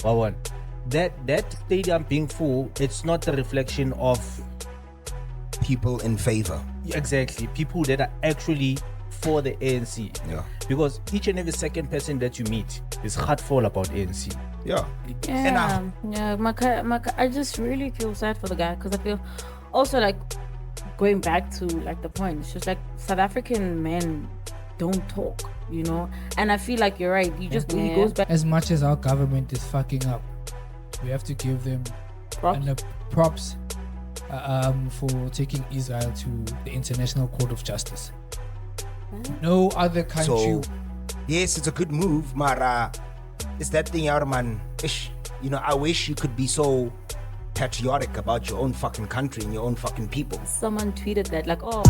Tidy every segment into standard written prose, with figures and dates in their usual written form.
Well, one. That stadium being full, it's not a reflection of people in favor. exactly people that are actually for the ANC. Yeah. Because each and every second person that you meet is heartful about ANC. Yeah. Yeah, Makhaya, I just really feel sad for the guy because I feel also like going back to like the point, it's just like South African men don't talk, you know, and I feel like you're right. He goes back. As much as our government is fucking up, we have to give them props for taking Israel to the International Court of Justice. No other country. So, yes, it's a good move, Mara. It's that thing, man. You know, I wish you could be so patriotic about your own fucking country and your own fucking people. Someone tweeted that, like, oh.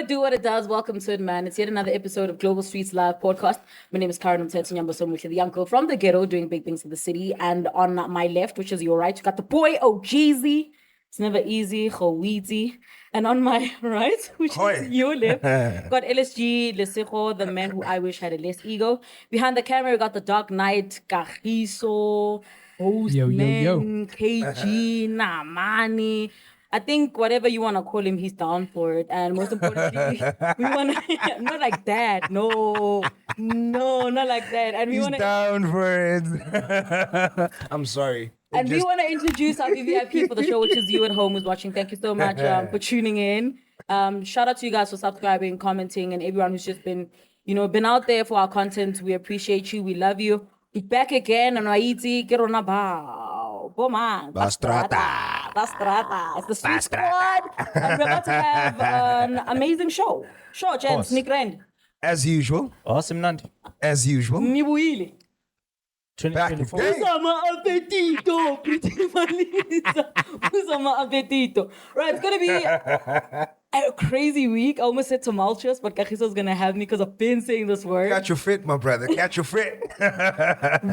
What it does. Welcome to it, man. It's yet another episode of Global Streetz Live Podcast. My name is Karen Mtetsunyambo, the uncle from the ghetto doing big things in the city. And on my left, which is your right, you got the boy Jeezy. It's never easy, witty. And on my right, which is your left, got LSG, Lesego, the man who I wish had a less ego. Behind the camera, we got the Dark Knight, Kagiso, Hostman, KG, Namani. I think whatever you want to call him, he's down for it. And most importantly, we want to, not like that. No, not like that. And we He's want to down for it. I'm sorry. And we want to introduce our VIP for the show, which is you at home who's watching. Thank you so much for tuning in. Shout out to you guys for subscribing, commenting, and everyone who's just been out there for our content. We appreciate you. We love you. We're back again on Waiti. Get on about. Boma. Bastrata. It's the Street Squad. And we're about to have an amazing show. Sure, gents. Nick Rand. As usual. Awesome, Nandi. As usual. Nibuili. 2024. Usama appetito, pretty Malisa. Usama appetito. Right, it's gonna be a crazy week. I almost said tumultuous, but Kagiso's gonna have me because I've been saying this word. Catch your fit, my brother. Catch your fit.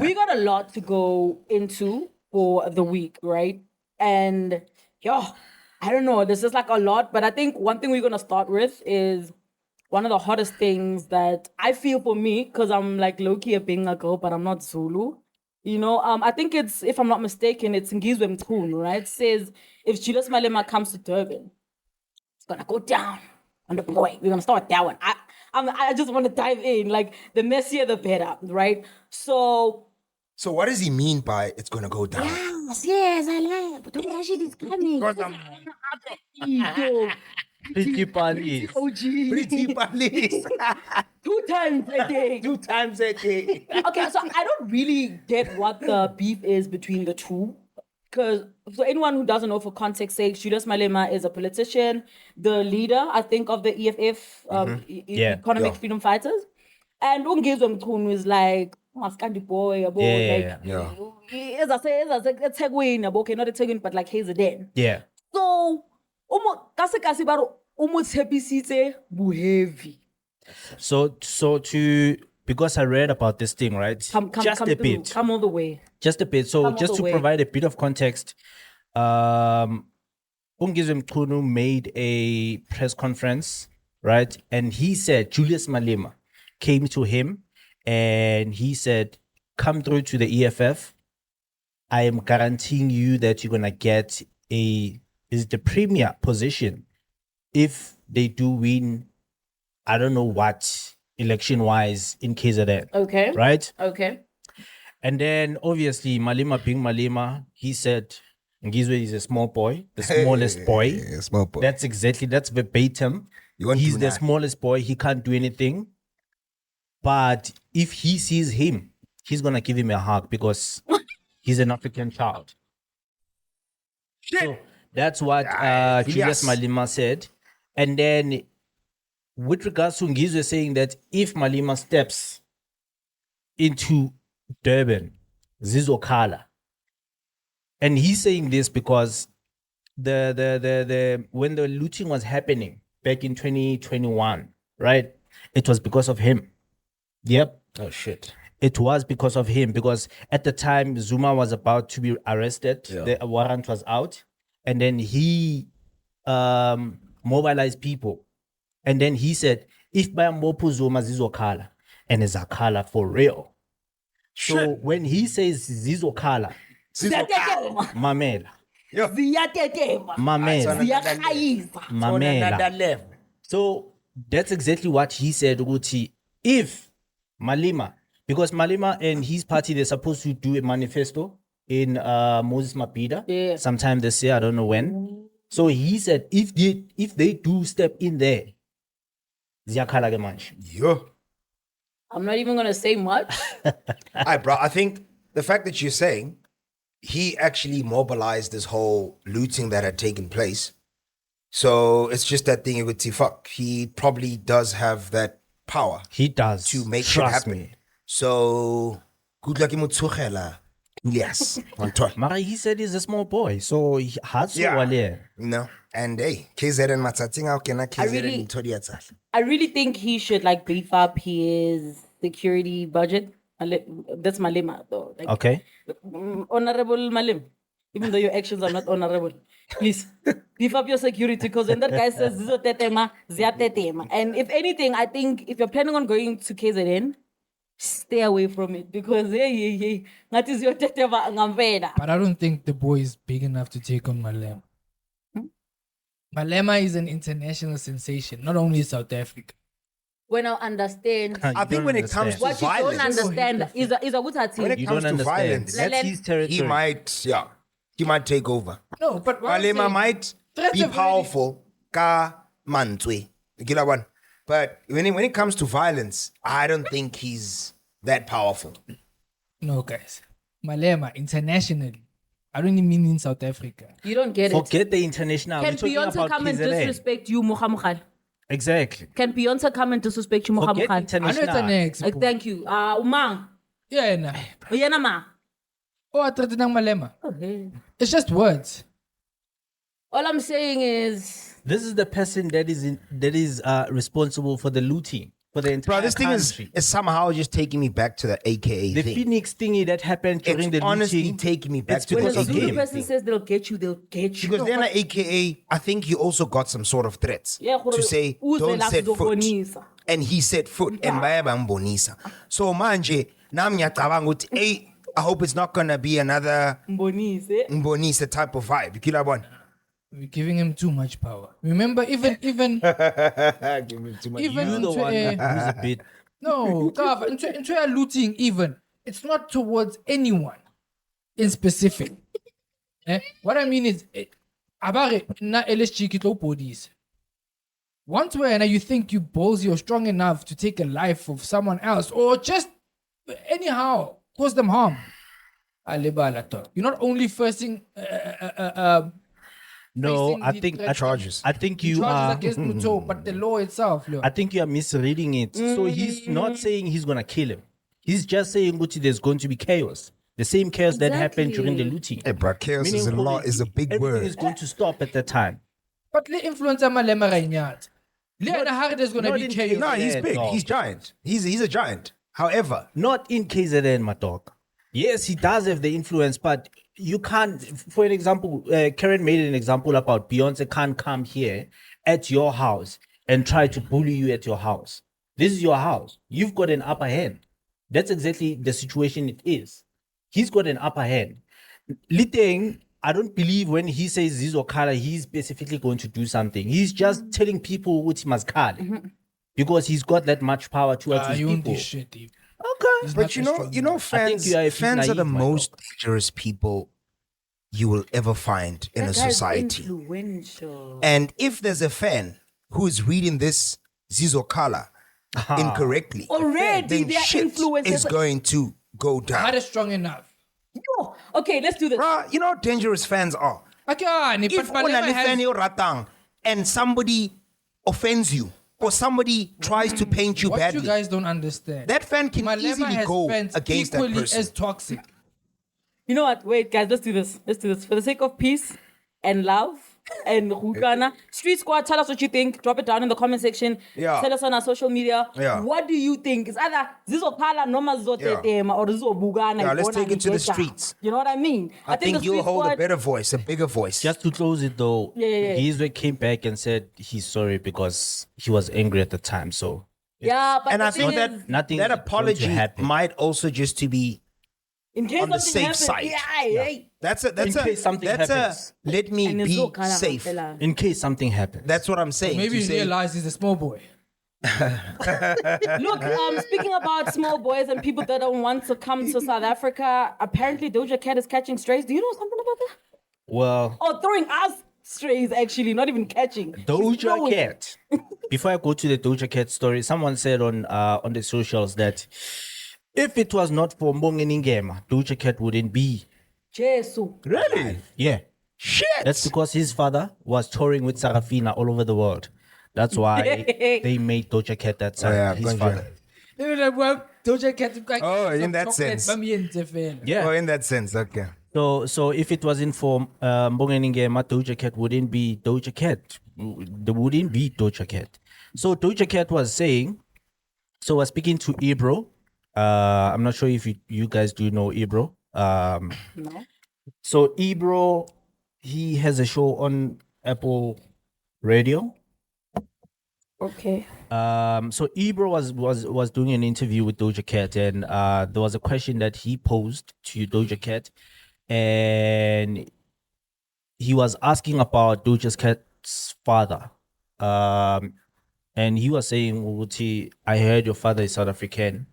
We got a lot to go into for the week, right? And I don't know. This is like a lot, but I think one thing we're gonna start with is one of the hottest things that I feel for me, because I'm like low-key a Benga girl, but I'm not Zulu. You know, I think it's, if I'm not mistaken, it's Ngizwe Mchunu, right? It says, if Julius Malema comes to Durban, it's gonna go down on the boy. We're gonna start with that one. I just want to dive in. Like, the messier, the better, right? So what does he mean by it's gonna go down? Yes, I like it. But don't shit is coming. Pretty police. Pretty police. 2 times a day. 2 times a day. Okay, so I don't really get what the beef is between the two. Because, so anyone who doesn't know, for context sake, Julius Malema is a politician, the leader, I think, of the EFF, Economic Freedom Fighters. And Ngizwe Mchunu is like, Maskandi boy, Yeah. As I say, it's a Tegwin, okay, not a Tegwin, but like he's a den. Yeah. So, kasi baro almost happy site heavy. So because I read about this thing, right? Come bit. Come all the way. Just a bit. So just to provide a bit of context, Ngizwe Mchunu made a press conference, right? And he said Julius Malema came to him and he said, come through to the EFF. I am guaranteeing you that you're gonna get the premier position if they do win, I don't know what, election-wise in KZN. Okay. Right? Okay. And then, obviously, Malema being Malema, he said, Ngizwe is a small boy, the smallest boy. Small boy. That's verbatim. He's the smallest boy. He can't do anything. But if he sees him, he's going to give him a hug because he's an African child. So that's what Julius Malema said. And then with regards to Ngizwe saying that if Malema steps into Durban, Zizokala, and he's saying this because when the looting was happening back in 2021, right? It was because of him. Yep. Oh shit. It was because of him, because at the time Zuma was about to be arrested. The warrant was out, and then he mobilized people, and then he said, if bayambopu Zuma zizokhala, and izakhala for real. So when he says zizokhala, mamela. Mamela. So that's exactly what he said, Uguti. If Malema, because Malema and his party, they're supposed to do a manifesto in Moses Mabhida sometime this year, I don't know when. So he said, if they do step in there, ziyakhala ke manje. Yo. I'm not even gonna say much. Bro, I think the fact that you're saying he actually mobilized this whole looting that had taken place. So it's just that thing with fuck. He probably does have that power. He does. To make shit happen. Me. So good luck Mutukhela. Yes. Mara, he said he's a small boy, so he has to. No. And hey, KZN Matsating, how can I KZN I really think he should like beef up his security budget. That's Malema though. Like, okay. Honorable Malem. Even though your actions are not honorable. Please beef up your security, because when that guy says Ziyatetema, and if anything, I think if you're planning on going to KZN, stay away from it, because that is your tetema ngambela. But I don't think the boy is big enough to take on Malema. Malema is an international sensation, not only in South Africa. When I understand, I think when it comes to what violence, you don't understand is a good thing. When it comes to violence, that's his territory. He might take over. No, but Malema might be powerful. Ka manzwe. One. But when it comes to violence, I don't think he's that powerful. No, guys. Malema, internationally. I don't even mean in South Africa. You don't get Forget the international. Can Beyonce come and disrespect you, Mohamed? Exactly. Can Beyonce come and disrespect you, Mohamed? I know it's an ex. Thank you. Umang. Yeah, nah. Uyanama. Oh, I threatened Malema. Okay. It's just words. All I'm saying is, this is the person that is responsible for the looting for the entire this thing country. is somehow just taking me back to the AKA the thing. Phoenix thingy that happened during the honestly looting. taking me back to when the the Zulu AKA person thing. says they'll get you. Because then at AKA, I think he also got some sort of threats to say, don't set foot. And he set foot. And bayaba mbonisa. So manje, namnyacabanga uthi, hey, I hope it's not going to be another Mbonisa type of vibe. We're giving him too much power. Remember, even Give him too much. You're the one who's a bit. No, into looting even. It's not towards anyone in specific. What I mean is, abare na LSG kitlo bodies. Once when you think you ballsy or strong enough to take a life of someone else, or just anyhow cause them harm. You're not only facing No, I think charges. I think you are against Muto, but the law itself. I think you are misreading it. So he's not saying he's gonna kill him. He's just saying Guti, there's going to be chaos. The same chaos that happened during the looting. Hey, bro, chaos is a big word. Everything is going to stop at that time. But the influencer Malema Rainyat. There's gonna be chaos. No, he's big. No. He's giant. He's a giant. However, not in KZN, my dog. Yes, he does have the influence, but you can't. For an example, Karen made an example about Beyonce can't come here at your house and try to bully you at your house. This is your house. You've got an upper hand. That's exactly the situation it is. He's got an upper hand. Liteng, I don't believe when he says Zizo Kala, he's specifically going to do something. He's just telling people what he must call. Because he's got that much power towards his people. Okay, but you know, fans are the most dangerous people you will ever find in a society. And if there's a fan who is reading this Zizo Kala incorrectly, already then shit is going to go down. Not strong enough. Yo, okay, let's do this. Bruh, you know how dangerous fans are. If ratang and somebody offends you, or somebody tries to paint you badly. What you guys don't understand. That fan can Malema easily go against that person. As toxic. You know what? Wait, guys, let's do this. For the sake of peace and love, and Rukana. Street Squad, tell us what you think. Drop it down in the comment section. Yeah. Tell us on our social media. Yeah. What do you think? It's either Zizokala Noma Zotetema or Zizobugana. Yeah, let's take it to the streets. You know what I mean? I think the you'll Street hold Squad, a better voice, a bigger voice. Just to close it though, Yeah. Ngizwe came back and said he's sorry because he was angry at the time. So Yeah, but And the I think thing that is, nothing that is going to apology happen. might also just to be in case on the something safe happens, side. yeah. that's In case something happens. let me And be Zizokala safe. Fela. In case something happens. That's what I'm saying. Maybe to he say, realized he's a small boy. Look, speaking about small boys and people that don't want to come to South Africa, apparently Doja Cat is catching strays. Do you know something about that? Well, Oh, throwing us strays, actually, not even catching. She's Doja throwing. Cat. Before I go to the Doja Cat story, someone said on the socials that if it was not for Mbongeni Ngema, Doja Cat wouldn't be. Jesu. really? Yeah. Shit. That's because his father was touring with Sarafina all over the world. That's why they made Doja Cat that son, yeah, his Ganja. father. Doja Cat. Oh, in that sense. Yeah. Oh, in that sense, okay. So if it wasn't for Mbongeni Ngema, Doja Cat wouldn't be Doja Cat. There wouldn't be Doja Cat. So Doja Cat was saying, so I was speaking to Ibro. I'm not sure if you guys do know Ibro. No. So Ibro, he has a show on Apple Radio. Okay. So Ibro was doing an interview with Doja Cat, and there was a question that he posed to Doja Cat, and he was asking about Doja Cat's father. And he was saying, Wuti, I heard your father is South African.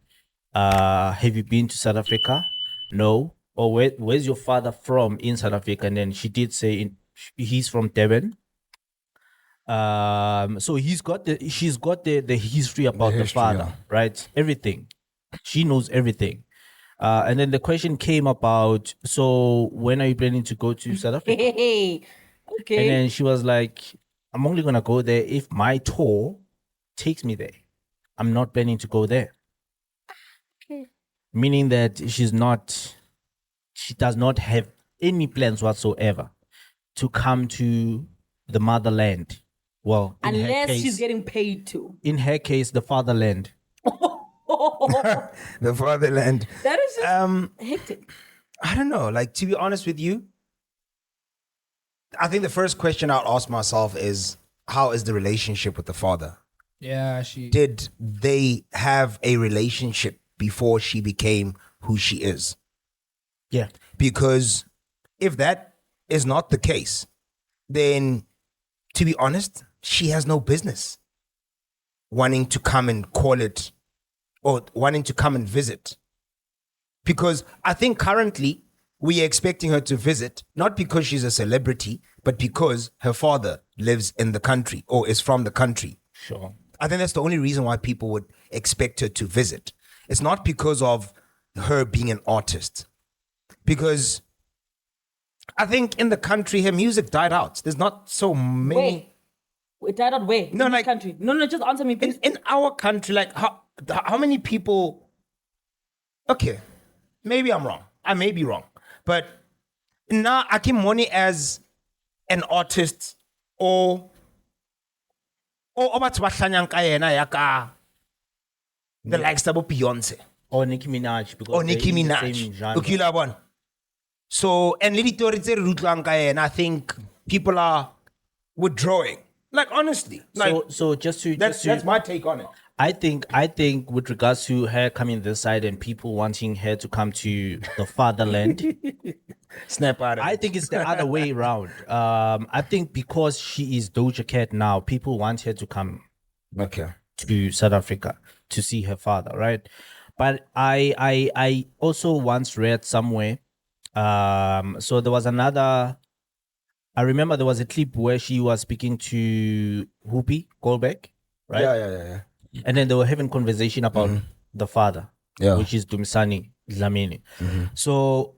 Have you been to South Africa? No. Or where's your father from in South Africa? And then she did say he's from Devon. So she's got the history about the father, yeah. right? Everything. She knows everything. And then the question came about, so when are you planning to go to South Africa? Hey. Okay. And then she was like, I'm only gonna go there if my tour takes me there. I'm not planning to go there. Okay. Meaning that she does not have any plans whatsoever to come to the motherland. Well, in her Unless case, she's getting paid to. in her case, the fatherland. The fatherland. That is just hectic. I don't know. Like, to be honest with you, I think the first question I'll ask myself is, how is the relationship with the father? Yeah, she. Did they have a relationship before she became who she is? Yeah. Because if that is not the case, then, to be honest, she has no business wanting to come and call it or wanting to come and visit. Because I think currently we are expecting her to visit, not because she's a celebrity, but because her father lives in the country or is from the country. Sure. I think that's the only reason why people would expect her to visit. It's not because of her being an artist. Because I think in the country, her music died out. There's not so many. Wait. It died out where? No, In like- which country? No, just answer me, please. In our country, like how many people? Okay, maybe I'm wrong. I may be wrong, but now Akim Moni as an artist or batho ba hlanyang ka yena yaka the likes of Beyonce Or Nicki Minaj. Because or they're Nicki in the Minaj. same genre. Okay, la bona. So and le ditori tse re di utlwang ka yena, I think people are withdrawing. Like honestly, like So just to that's my take on it. I think with regards to her coming this side and people wanting her to come to the fatherland, Snap out of I it. think it's the other way around. I think because she is Doja Cat now, people want her to come Okay. to South Africa to see her father, right? But I also once read somewhere. So there was another. I remember there was a clip where she was speaking to Whoopi Goldberg, right? Yeah. And then they were having conversation about the father, Yeah. which is Dumisani Dlamini. So,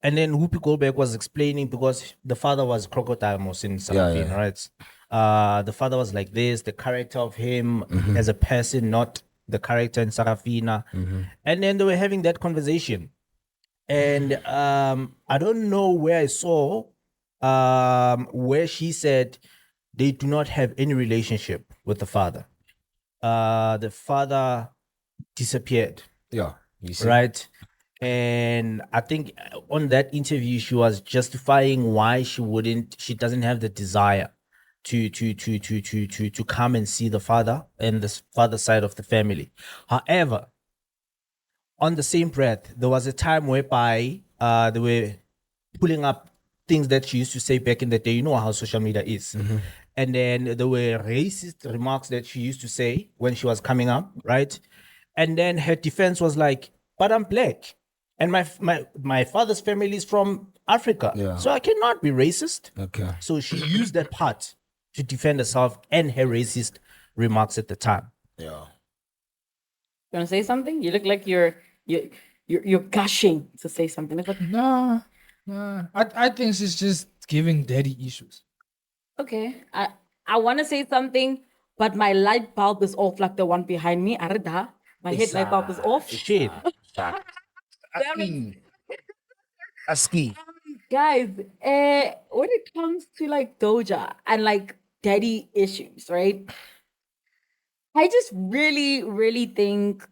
and then Whoopi Goldberg was explaining because the father was Crocodile Mos in Sarafina, right? The father was like this, the character of him as a person, not the character in Sarafina. And then they were having that conversation. And I don't know where I saw where she said they do not have any relationship with the father. The father disappeared. Yeah. You see. Right. And I think on that interview, she was justifying why she doesn't have the desire to come and see the father and the father side of the family. However, on the same breath, there was a time whereby they were pulling up things that she used to say back in the day. You know how social media is. And then there were racist remarks that she used to say when she was coming up, right? And then her defense was like, but I'm black. And my father's family is from Africa. Yeah. So I cannot be racist. Okay. So she used that part to defend herself and her racist remarks at the time. Yeah. You want to say something? You look like you're gushing to say something. Like, Nah. I think she's just giving daddy issues. okay, I want to say something, but my light bulb is off, like the one behind me. Arida, my head light bulb is off. Shit. Aski. Guys, when it comes to like Doja and like daddy issues, right? I just really, really think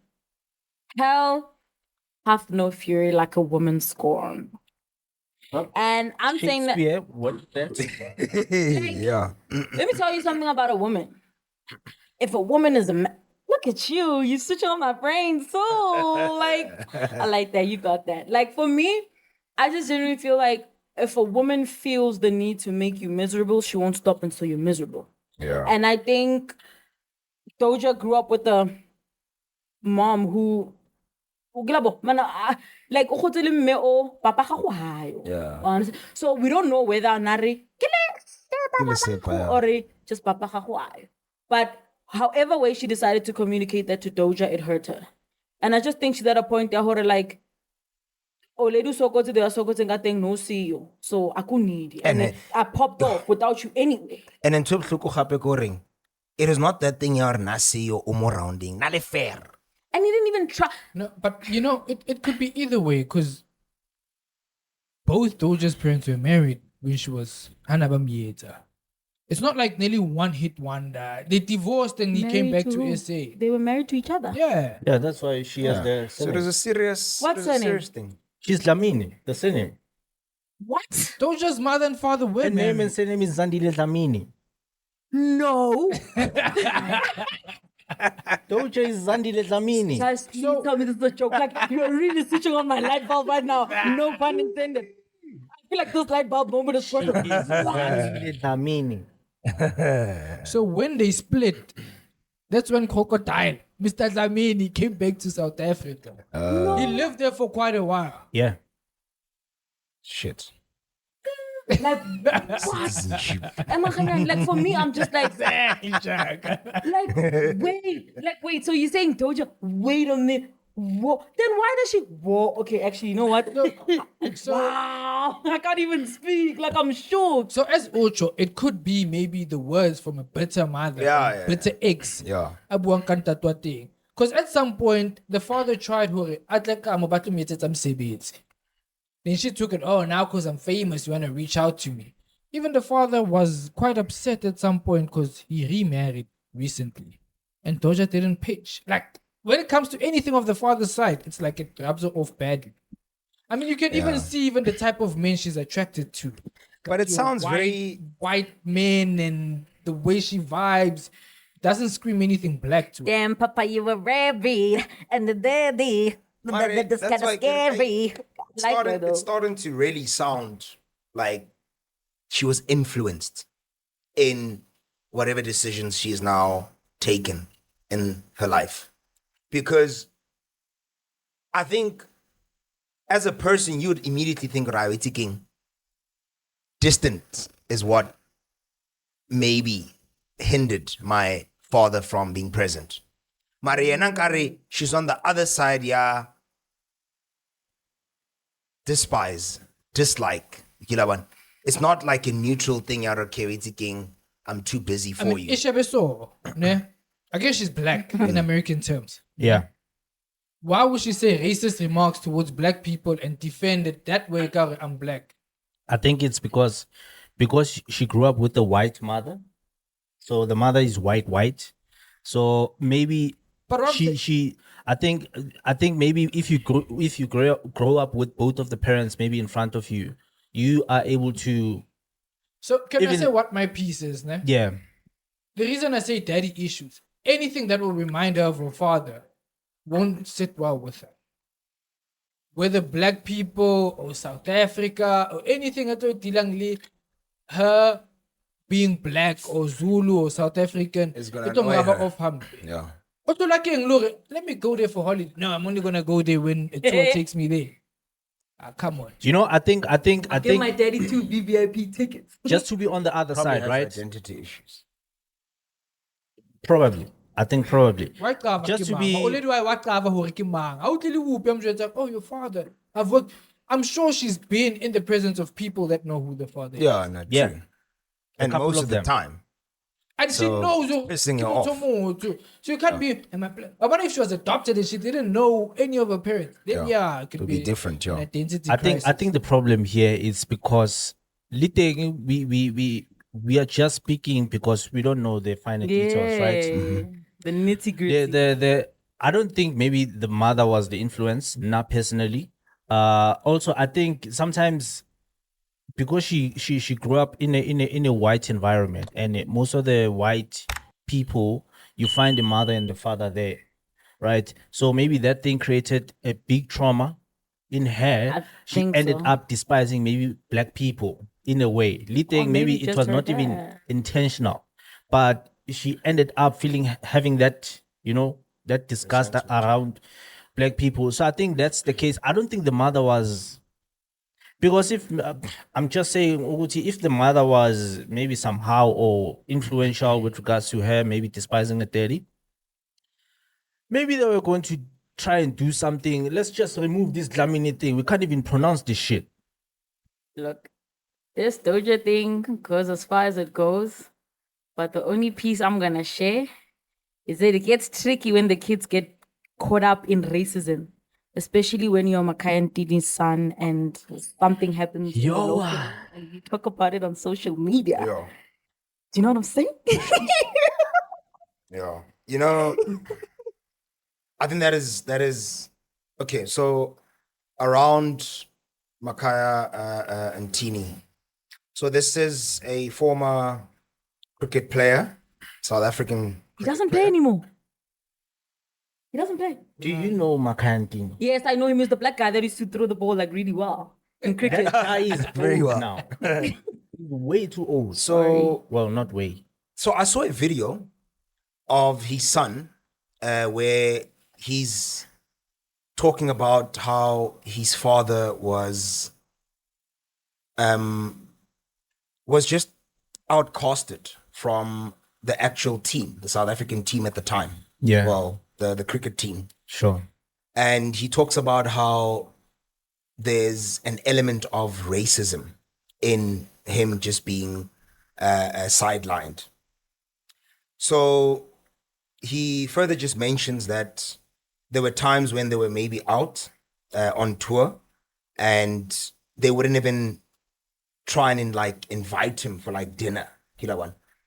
hell hath no fury like a woman scorn. And I'm saying that. Shakespeare, what is that? Yeah. Let me tell you something about a woman. If a woman is look at you, you switch on my brain so like I like that, you got that. Like for me, I just genuinely feel like if a woman feels the need to make you miserable, she won't stop until you're miserable. Yeah. And I think Doja grew up with a mom who like Yeah. so we don't know whether or just papa gago. But however way she decided to communicate that to Doja, it hurt her. And I just think she's at a point there like Oledu Sokoto, they are Sokoto and thing no CEO. So I couldn't need it. And I popped off without you anyway. And then it is not that thing you're not CEO or more rounding. Not fair. And he didn't even try. No, but you know, it could be either way because both Doja's parents were married when she was Hanabamieta. It's not like nearly one hit wonder. They divorced and he came back to SA. They were married to each other. Yeah. Yeah, that's why she has the So there's a serious, What's her name? serious thing. She's Dlamini, the surname. What? Doja's mother and father were Her name married. and surname is Zandile Dlamini. No. Doja is Zandile Dlamini. Guys, please tell me this is a joke. Like, you're really switching on my light bulb right now. No pun intended. I feel like this light bulb moment is sort of Zandile Dlamini. So when they split, that's when Crocodile, Mr. Dlamini, came back to South Africa. He lived there for quite a while. Yeah. Shit. like, what? Like, for me, I'm just like, wait. So you're saying Doja, wait a minute. Whoa. Then why does she? Whoa. Okay, actually, you know what? Wow. I can't even speak. Like, I'm shocked. So as Ocho, it could be maybe the words from a bitter mother, bitter ex. Yeah. Because at some point, the father tried her. Then she took it, oh, now because I'm famous, you want to reach out to me. Even the father was quite upset at some point because he remarried recently. And Doja didn't pitch. Like, when it comes to anything of the father's side, it's like it rubs her off badly. I mean, you can even see even the type of men she's attracted to. But it sounds very... White men and the way she vibes doesn't scream anything black to her. Damn, Papa, you were rabbit. And the daddy. That's kind of scary. It's starting to really sound like she was influenced in whatever decisions she's now taken in her life. Because I think as a person, you would immediately think, Rawiti King, distance is what maybe hindered my father from being present. Maria Nankari, she's on the other side, despise, dislike. It's not like a neutral thing, King. I'm too busy for you. Ishabeso, ne? I guess she's black in American terms. Yeah. Why would she say racist remarks towards black people and defend it that way? I'm black. I think it's because because she grew up with a white mother. So the mother is white. So maybe But I think maybe if you grow up with both of the parents maybe in front of you, you are able to. So can I say what my piece is, ne? Yeah. The reason I say daddy issues, anything that will remind her of her father won't sit well with her. Whether black people or South Africa or anything at all, her being black or Zulu or South African, It's gonna ito annoy mangaba her. off ham. Yeah. But like let me go there for holiday. No, I'm only gonna go there when a tour takes me there. Come on. You know, I think Give my daddy 2 VVIP tickets. just to be on the other Probably side, has right? identity issues. Probably. I think probably. Just to be- already what cover oh, your father. I'm sure she's been in the presence of people that know who the father is. Yeah, no, Yeah. true. And couple most of of the them. time. And she So, knows it's pissing her off. So you can't be. I wonder if she was adopted and she didn't know any of her parents. Then it could It'll be different, an yeah. identity I crisis. think the problem here is because we are just speaking because we don't know the finer details, right? Mm-hmm. The nitty gritty. I don't think maybe the mother was the influence, not personally. Also I think sometimes because she grew up in a white environment, and most of the white people, you find the mother and the father there, right? So maybe that thing created a big trauma in her. I She think ended so. up despising maybe black people in a way. Maybe maybe it just was her not even dad. intentional, but she ended up having that, that disgust around black people. So I think that's the case. I don't think the mother was, because if I'm just saying, Uguti, if the mother was maybe somehow or influential with regards to her maybe despising her daddy, maybe they were going to try and do something. Let's just remove this Dlamini thing. We can't even pronounce this shit. Look, this Doja thing goes as far as it goes, but the only piece I'm gonna share is that it gets tricky when the kids get caught up in racism, especially when you're Makhaya Ntini's son and something happens in the local, and you talk about it on social media. Yeah. Do you know what I'm saying? Yeah. You know, I think that is okay. So around Makhaya Ntini. So this is a former cricket player, South African. He doesn't play anymore. He doesn't play. Do you know Makhaya Ntini? Yes, I know him. He's the black guy that used to throw the ball like really well in cricket. That guy is Very old well. now. He's way too old. So Well, not way. So I saw a video of his son where he's talking about how his father was just outcasted from the actual team, the South African team at the time. Yeah. Well, the cricket team. Sure. And he talks about how there's an element of racism in him just being sidelined. So he further just mentions that there were times when they were maybe out on tour and they wouldn't even try and invite him for dinner.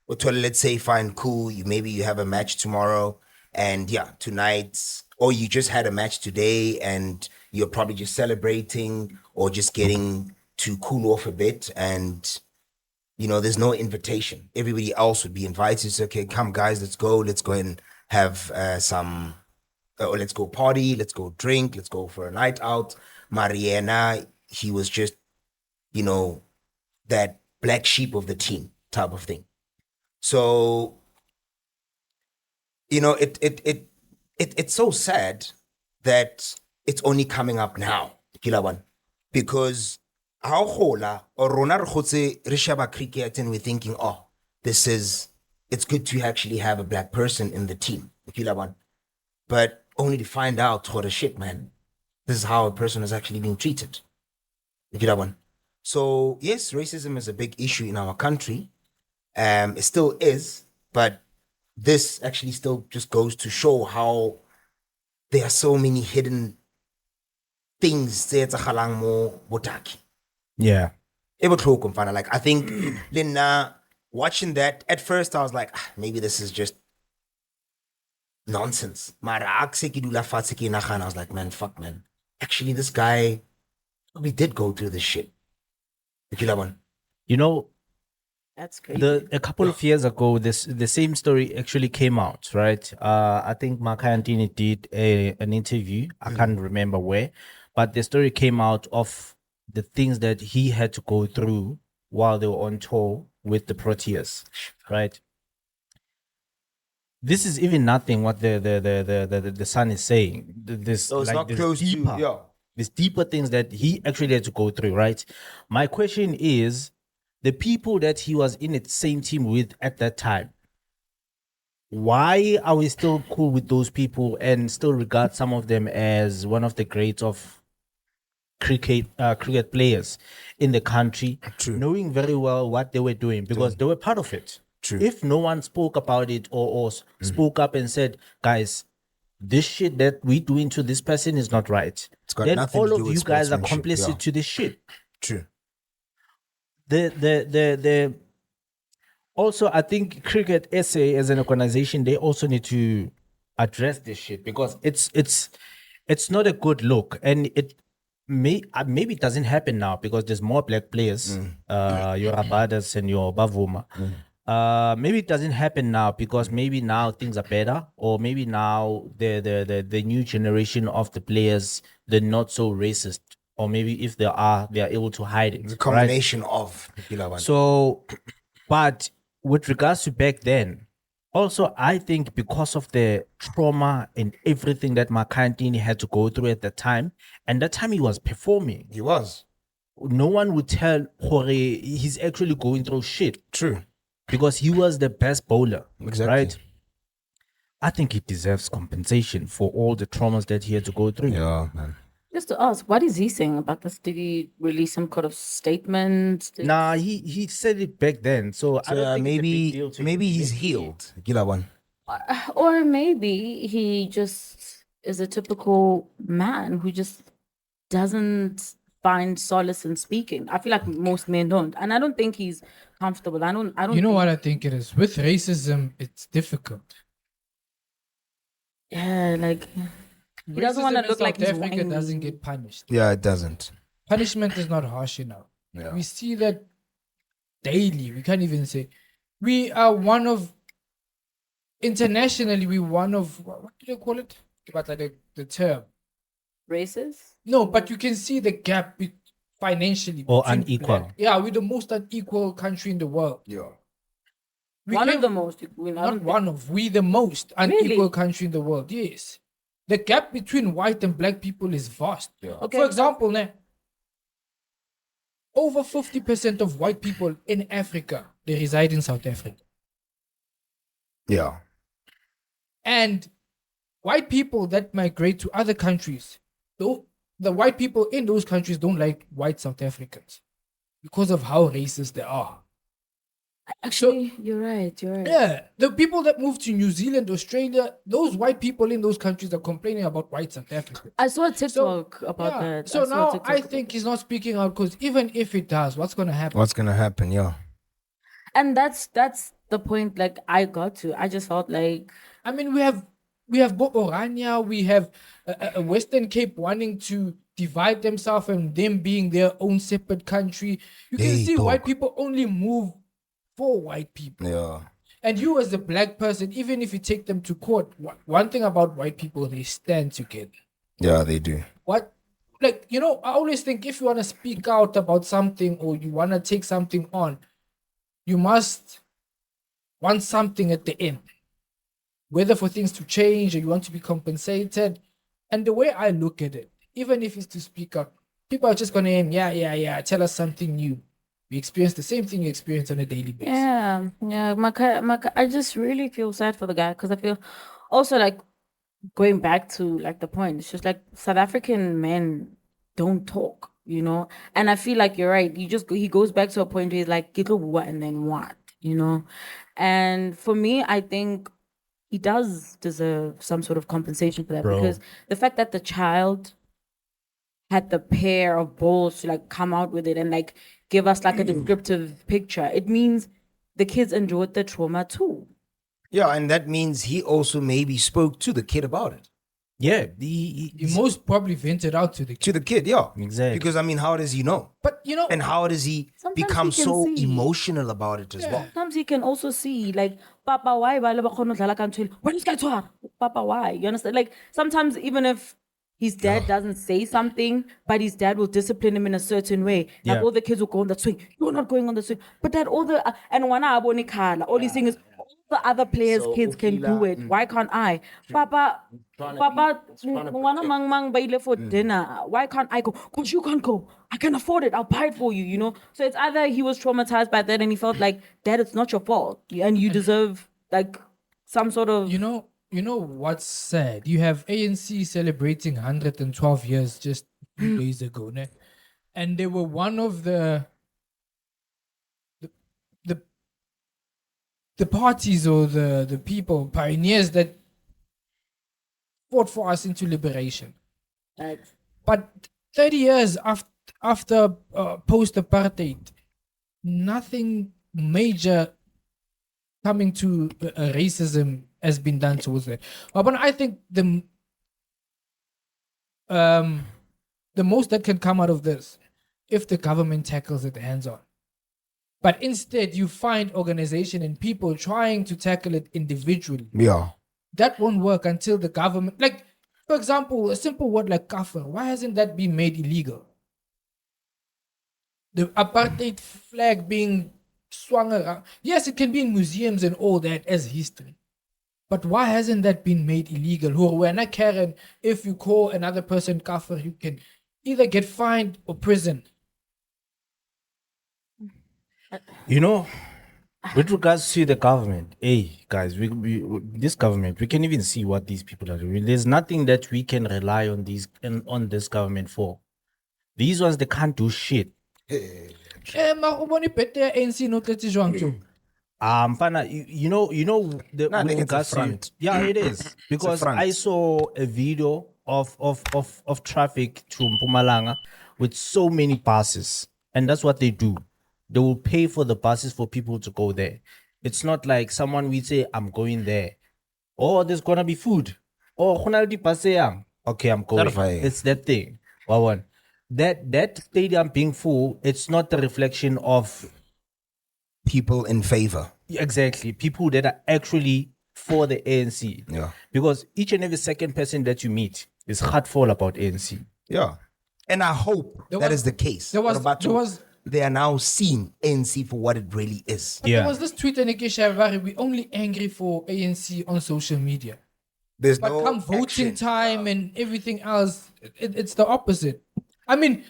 Or to, let's say, fine, cool, maybe you have a match tomorrow and tonight, or you just had a match today and you're probably just celebrating or just getting to cool off a bit, and there's no invitation. Everybody else would be invited. It's okay, come guys, let's go and have some, or let's go party, let's go drink, let's go for a night out. Mariana, he was just, that black sheep of the team type of thing. So, it's so sad that it's only coming up now, because how hola or rona re khotse re sheba cricket and we're thinking, it's good to actually have a black person in the team, but only to find out what a shit, man, this is how a person is actually being treated. So yes, racism is a big issue in our country. It still is, but this actually still just goes to show how there are so many hidden things. Yeah. Like, I think Lena, watching that, at first I was like, maybe this is just nonsense. Mara akse ki dula fatse ki naga, I was like, man, fuck, man. Actually, this guy probably did go through this shit. You know, that's crazy. a couple of years ago, the same story actually came out, right? I think Makhaya Ntini did an interview. I can't remember where, but the story came out of the things that he had to go through while they were on tour with the Proteas, right? This is even nothing what the son is saying. This it's not close deeper, to, these deeper things that he actually had to go through, right? My question is, the people that he was in the same team with at that time, why are we still cool with those people and still regard some of them as one of the greats of cricket players in the country? True. Knowing very well what they were doing because they were part of it. True. If no one spoke about it or spoke up and said, guys, this shit that we doing to this person is not right, then all of you guys are complicit to this shit. True. Also, I think Cricket SA as an organization, they also need to address this shit because it's not a good look, and it maybe it doesn't happen now because there's more black players, your Abadas and your Bavuma. Maybe it doesn't happen now because maybe now things are better, or maybe now the new generation of the players, they're not so racist, or maybe if they are able to hide it. The combination of so, but with regards to back then, also I think because of the trauma and everything that Makhaya Ntini had to go through at that time, and that time he was performing. He was. No one would tell Jorge he's actually going through shit. True. Because he was the best bowler. Exactly. Right? I think he deserves compensation for all the traumas that he had to go through. Yeah, man. Just to ask, what is he saying about this? Did he release some kind of statement? Nah, he said it back then. So I don't think maybe he's healed. Or maybe he just is a typical man who just doesn't find solace in speaking. I feel like most men don't, and I don't think he's comfortable. I don't. You know what I think it is? With racism, it's difficult. Yeah, like he doesn't want to look like South Africa doesn't get punished. Yeah, it doesn't. Punishment is not harsh enough. Yeah. We see that daily. We can't even say we are one of internationally. We one of what do you call it? About like the term racist. No, but you can see the gap financially or unequal. Black. Yeah, we're the most unequal country in the world. Yeah. We the most. We the most unequal country in the world. Yes. The gap between white and black people is vast. Yeah. Okay. For example, over 50% of white people in Africa, they reside in South Africa. Yeah. And white people that migrate to other countries, though the white people in those countries don't like white South Africans because of how racist they are. Actually, you're right. Yeah, the people that move to New Zealand, Australia, those white people in those countries are complaining about white South Africans. I saw a TikTok about that. So now I think he's not speaking out because even if it does, what's going to happen? What's going to happen, yeah. And that's the point like I got to. I just felt like... I mean, we have Bo Orania, we have a Western Cape wanting to divide themselves and them being their own separate country. You can see white people only move for white people. Yeah. And you as a black person, even if you take them to court, one thing about white people, they stand together. Yeah, they do. I always think if you want to speak out about something or you want to take something on, you must want something at the end. Whether for things to change or you want to be compensated. And the way I look at it, even if it's to speak up, people are just going to tell us something new. We experience the same thing you experience on a daily basis. Yeah. Makhaya, I just really feel sad for the guy because I feel also like going back to like the point, it's just like South African men don't talk, and I feel like you're right. He goes back to a point where he's like, get what and then what, and for me, I think he does deserve some sort of compensation for that because the fact that the child had the pair of balls to like come out with it and like give us like a descriptive picture, it means the kids endured the trauma too. Yeah, and that means he also maybe spoke to the kid about it. Yeah, he most probably vented out to the kid. To the kid, yeah. Exactly. Because I mean, how does he know? But you know, And how does he Sometimes become he can so see. emotional about it as well? Sometimes he can also see like, Papa, why? Why this guy twa? Papa, why? You understand? Like sometimes even if his dad doesn't say something, but his dad will discipline him in a certain way. Like Yeah. all the kids will go on the swing. You're not going on the swing. But that all the and wana aboni khala. All he's saying is all the other players' kids can do it. Why can't I? Papa, ngwana mang mang baile for dinner. Why can't I go? Because you can't go. I can afford it. I'll buy it for you, you know? So it's either he was traumatized by that and he felt like, Dad, it's not your fault. And you deserve like some sort of... You know what's sad? You have ANC celebrating 112 years just 2 days ago, ne? And they were one of the parties or the people, pioneers that fought for us into liberation. Right. But 30 years after post-apartheid, nothing major coming to racism has been done towards that. But I think the most that can come out of this, if the government tackles it hands-on. But instead, you find organization and people trying to tackle it individually. Yeah. That won't work until the government, like, for example, a simple word like kafir, why hasn't that been made illegal? The apartheid flag being swung around. Yes, it can be in museums and all that as history. But why hasn't that been made illegal? When I Karen, if you call another person kafir, you can either get fined or prison. You know, with regards to the government, hey guys, this government, we can even see what these people are doing. There's nothing that we can rely on this government for. These ones, they can't do shit. Fana, you know the Nah, I think it's a regards to- front. yeah, it is because front. I saw a video of traffic to Mpumalanga with so many buses, and that's what they do. They will pay for the buses for people to go there. It's not like someone will say, "I'm going there," or "There's gonna be food," or "Okay, I'm going." Clarify. It's that thing. One. That stadium being full, it's not the reflection of People in favor. exactly people that are actually for the ANC. Yeah. Because each and every second person that you meet is heartful about ANC. Yeah. And I hope that is the case. They are now seeing ANC for what it really is. Yeah. There was this tweet, we only angry for ANC on social media. There's But no come voting action. time and everything else, it's the opposite. I mean,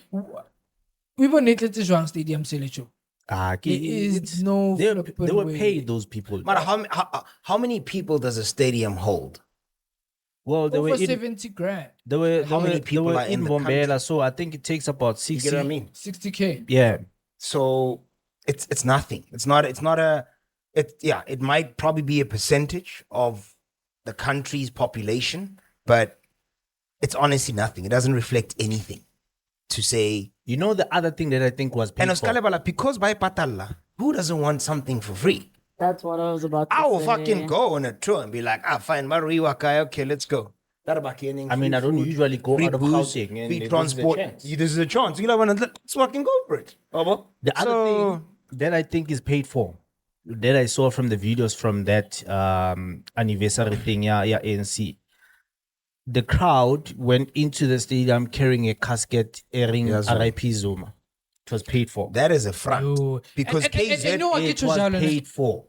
we were not at the Zhuang Stadium, Selecho. There is no they flipping were way. paid those people. But how many people does a stadium hold? Well, they Over were in, 70 grand, they were How they many were, people they were are in in the Bombela, country? so I think it takes about You 60. get what I mean? 60K. Yeah. So it's nothing. It's not it might probably be a percentage of the country's population, but it's honestly nothing. It doesn't reflect anything to say. You know the other thing that I think was paid And for? Oskalebala, because by Patalla, who doesn't want something for free? That's what I was about to say. I will fucking go on a tour and be like, fine, Mariwaka, okay, let's go. I mean, I don't usually go free out of booze, housing and free this is the transport. chance. This is a chance. You know, let's fucking go for it. The other thing that I think is paid for, that I saw from the videos from that anniversary thing, ANC. The crowd went into the stadium carrying a casket airing RIP Zuma. It was paid for. that is a front. Yo. Because And KZ, you know what, It was paid for.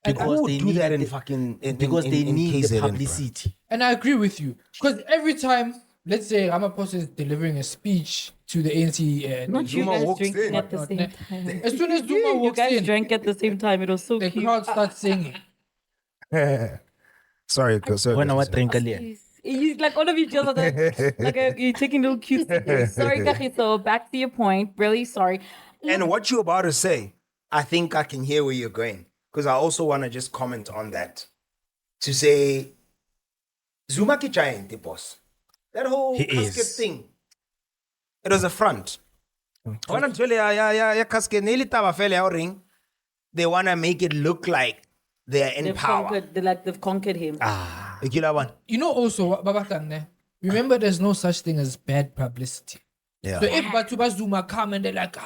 Because who they would do that needed in the- fucking because they in need KZN, the bro? publicity. And I agree with you. Because every time, let's say Ramaphosa is delivering a speech to the ANC, Not you Zuma guys walks drinking in. at the same time. as soon as Zuma You walks guys in, drank at the same time. It was so the cute. crowd starts singing. Sorry, sorry. When I was drinking, You, like all of you just you're taking little cute stickers. Sorry, Kagiso, back to your point. Really sorry. And what you're about to say, I think I can hear where you're going. Because I also want to just comment on that. To say, Zuma ki giant, boss. That whole He casket is. thing. It was a front. When I'm telling you, they want to make it look like they're in power. They've conquered him. You know also, Babatang, remember there's no such thing as bad publicity. Yeah. So if Batuba Zuma come and they're like,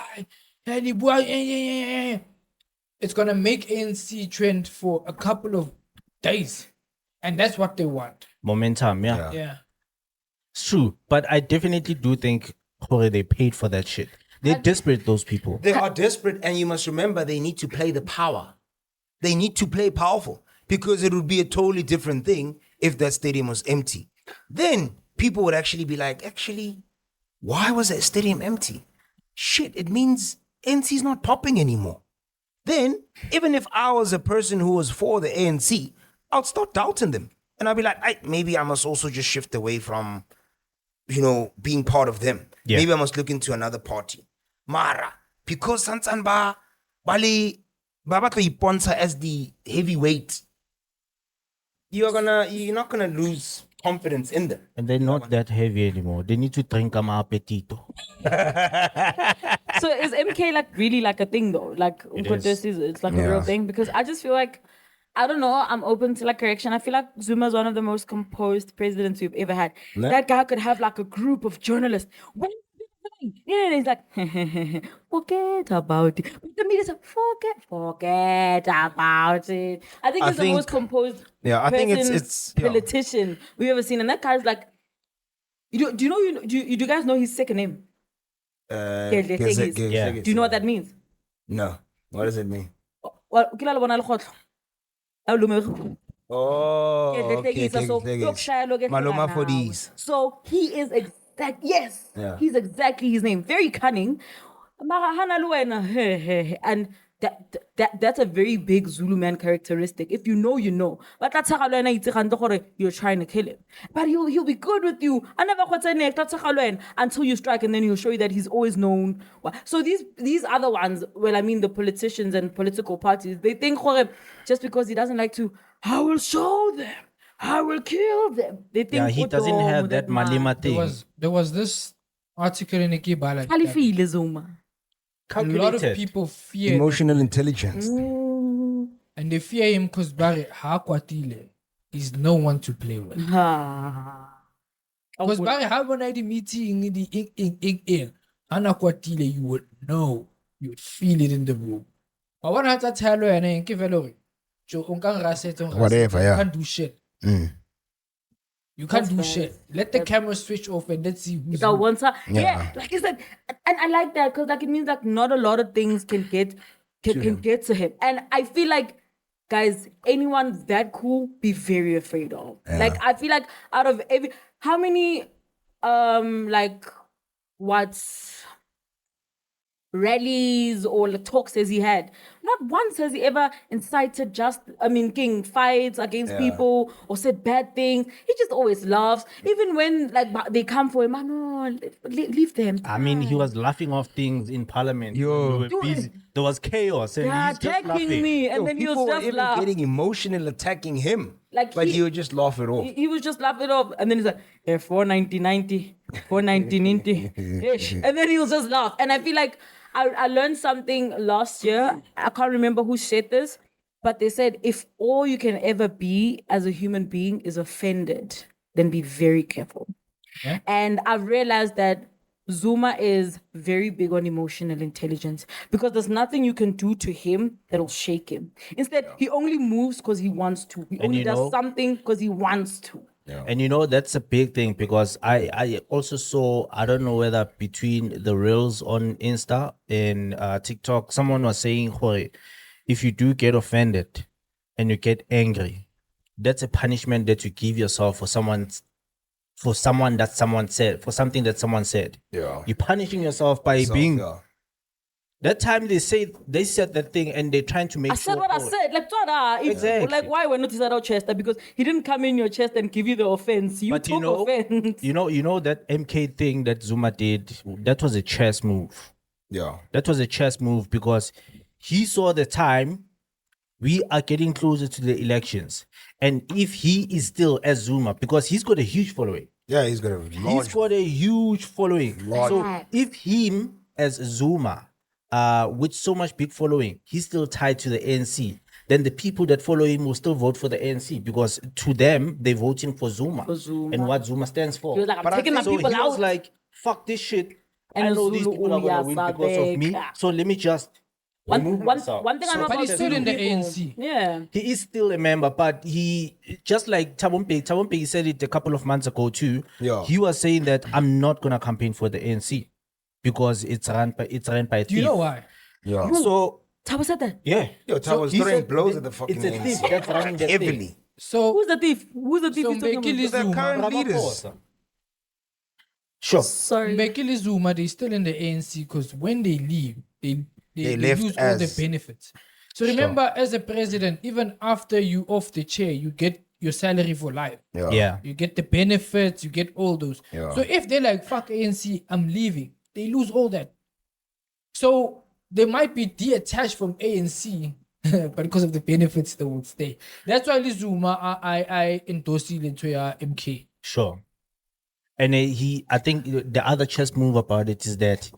it's going to make ANC trend for a couple of days. And that's what they want. Momentum, yeah. Yeah. It's true. But I definitely do think they paid for that shit. They're desperate, those people. They are desperate, and you must remember they need to play the power. They need to play powerful, because it would be a totally different thing if that stadium was empty. Then people would actually be like, why was that stadium empty? Shit, it means ANC's not popping anymore. Then, even if I was a person who was for the ANC, I'd start doubting them. And I'd be like, maybe I must also just shift away from, being part of them. Yeah. Maybe I must look into another party. Mara, because Sansan ba Bali Babato Iponsa as the heavyweight, you're not gonna lose confidence in them. And they're not that heavy anymore. They need to drink ama appetito. So is MK like really like a thing though? Like it's like a real thing? Because I just feel like, I don't know, I'm open to like correction. I feel like Zuma's one of the most composed presidents we've ever had. No. That guy could have like a group of journalists. What are you doing? Yeah, he's like, forget about it. But the media's like, forget about it. I think he's the most composed I think it's politician we've ever seen. And that guy's like, do you guys know his second name? Yeah. Do you know what that means? No. What does it mean? Well, Oh, okay. Maloma for these. So he is he's exactly his name. Very cunning. And that's a very big Zulu man characteristic. If you know, you know. But that's how you're trying to kill him. But he'll be good with you. Until you strike, and then he'll show you that he's always known. So these other ones, well, I mean the politicians and political parties, they think just because he doesn't like to, I will show them, I will kill them. They think he doesn't have that Malema thing. There was this article in Ikibala. How a lot of people fear emotional intelligence. And they fear him because Barry Hakwatile is no one to play with. Because Barry have one night meeting in the in Anakwatile, you would know, you would feel it in the room. But what had to tell you and give whatever, you can't do shit. You can't do shit. Let the camera switch off and let's see who's who. Like I said, and I like that because like it means like not a lot of things can get to him. And I feel like, guys, anyone that cool, be very afraid of. Yeah. Like I feel like out of how many rallies or talks has he had? Not once has he ever incited fights against people or said bad things. He just always laughs. Even when they come for him, no, leave them. I mean, he was laughing off things in parliament. We were busy. There was chaos and he's just attacking me, and then he was just even getting emotional attacking him. But he would just laugh it off. He would just laugh it off, and then he's like, 490, 490, and then he will just laugh. And I feel like I learned something last year. I can't remember who said this, but they said if all you can ever be as a human being is offended, then be very careful. Yeah. And I've realized that Zuma is very big on emotional intelligence because there's nothing you can do to him that'll shake him. Instead, he only moves because he wants to. He only does something because he wants to. Yeah. And that's a big thing because I also saw, I don't know whether between the reels on Insta and TikTok, someone was saying, if you do get offended and you get angry, that's a punishment that you give yourself for something that someone said. Yeah. You're punishing yourself by being... That time they said that thing and they're trying to make I said what I said. Exactly. Like why we're not inside our chest? Because he didn't come in your chest and give you the offense. You took offense. You know that MK thing that Zuma did, that was a chess move. Yeah. That was a chess move because he saw the time we are getting closer to the elections. And if he is still as Zuma, because he's got a huge following. Yeah, he's got a He's large. got a huge following. So if him as Zuma, with so much big following, he's still tied to the ANC, then the people that follow him will still vote for the ANC because to them they're voting for Zuma, and what Zuma stands for. He was like, I'm taking my so people he was out. like, fuck this shit. And I know these Zulu people are gonna win because of me. Uyasabeka. So let me just remove myself. One thing I know But about he's still Zulu in the people- ANC. Yeah. He is still a member, but he just like Tabompe said it a couple of months ago too. Yeah. He was saying that I'm not gonna campaign for the ANC because it's run by a Do you thief. know why? Yeah. So Tabo said that. yeah. Yo, Tabo was he throwing said blows that at the fucking it's a thief ANC. that's running the Heavily. thing. So Who's the thief? Who's the thief? So he's talking Mbekile about? The current leaders. Ramaphosa. Sure. Sorry. Mbekile Zuma, they're still in the ANC because when they leave, they left lose all the as- benefits. So remember, as a president, even after you off the chair, you get your salary for life. Yeah. You get the benefits, you get all those. Yeah. So if they're like, fuck ANC, I'm leaving, they lose all that. So they might be detached from ANC, but because of the benefits, they would stay. That's why Zuma, I endorse MK. Sure. And I think the other chess move about it is that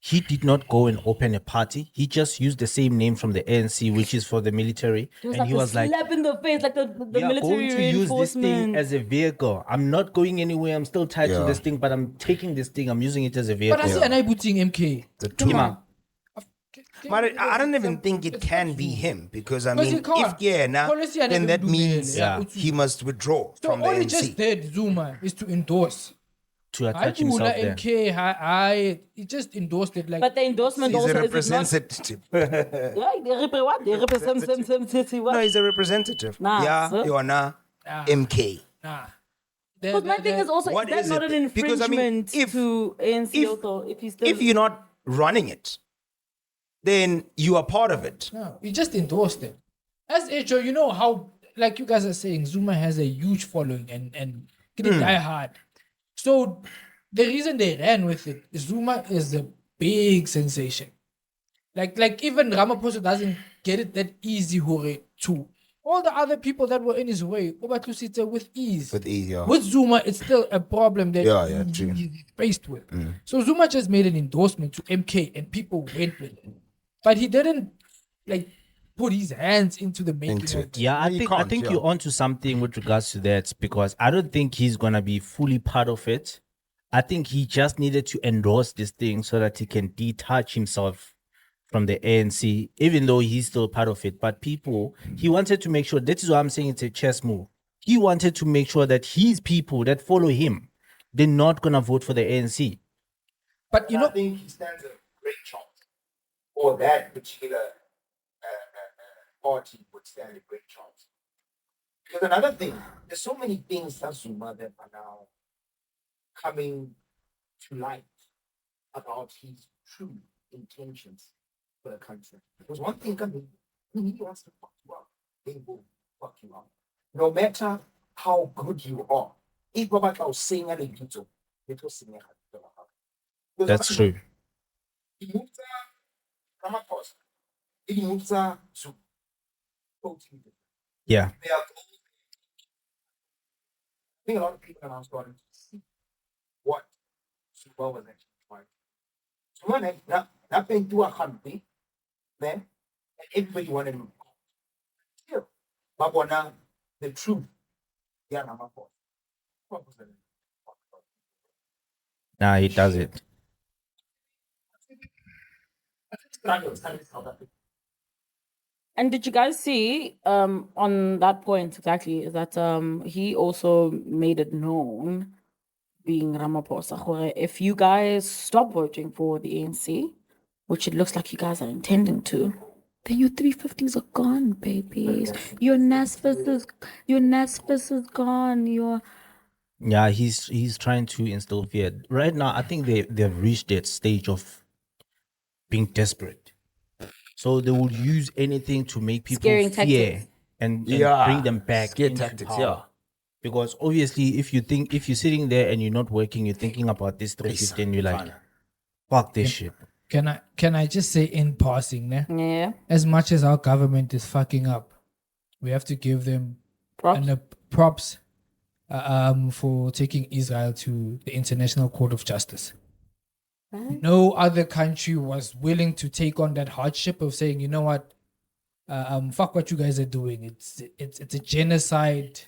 he did not go and open a party. He just used the same name from the ANC, which is for the military. He was And like he a was like, slap in the face, like the we are military going to use this thing reinforcement. as a vehicle. I'm not going anywhere. I'm still tied to Yeah. this thing, but I'm taking this thing. I'm using it as a vehicle. But I see an putting MK. The two. Kima. But I don't even think it can be him because I Because mean, he can't. Policy I then never that do means Yeah. he must withdraw So from the all he ANC. just did, Zuma, is to endorse. To I attach himself there. MK, he just endorsed it like. But the endorsement He's also a is it not. representative. Yeah, they what? They represent No, what? he's a representative. Nah, yeah, sir. you are now MK. Nah. But my thing is also, What is that is not it? an Because, I mean, infringement if- to ANC if- also? If he's still If you're not running it, then you are part of it. No, he just endorsed it. As HO, you know how, like you guys are saying, Zuma has a huge following and can die hard. So the reason they ran with it, Zuma is a big sensation. Like even Ramaphosa doesn't get it that easy, Hore, too. All the other people that were in his way, Obatlusita with ease. With ease, yeah. With Zuma, it's still a problem that Yeah, true. he's faced with. So Zuma just made an endorsement to MK and people went with it. But he didn't like put his hands into the making Into of it. Yeah, I You think can't, yeah. you're onto something with regards to that because I don't think he's gonna be fully part of it. I think he just needed to endorse this thing so that he can detach himself from the ANC, even though he's still part of it. But he wanted to make sure, that is why I'm saying it's a chess move. He wanted to make sure that his people that follow him, they're not gonna vote for the ANC. But you know, I think he stands a great chance, or that particular party would stand a great chance. Because another thing, there's so many things that Zuma that are now coming to light about his true intentions for the country. Because one thing coming, he wants to fuck you up. They will fuck you up. No matter how good you are. If Baba can sing a little, little singer. That's true. He moves Ramaphosa. He moves to totally different. Yeah. They are both. I think a lot of people are now starting to see what Zuma was actually trying. Zuma nothing to a country, then, and everybody wanted to still. But now the truth, yeah, Ramaphosa. What was the name? Nah, he does it. And did you guys see on that point exactly that he also made it known, being Ramaphosa, gore, if you guys stop voting for the ANC, which it looks like you guys are intending to, then your 350s are gone, babies. Your NASFIS is gone. Yeah, he's trying to instill fear. Right now, I think they've reached that stage of being desperate. So they will use anything to make people Scaring fear tactics. and Yeah. bring them back. Scare into tactics, power. yeah. Because obviously, if you're sitting there and you're not working, you're thinking about this 350 and you're like, fuck this shit. can I just say in passing, ne? Yeah. As much as our government is fucking up, we have to give them Props. props for taking Israel to the International Court of Justice. No other country was willing to take on that hardship of saying, you know what, fuck what you guys are doing. It's a genocide.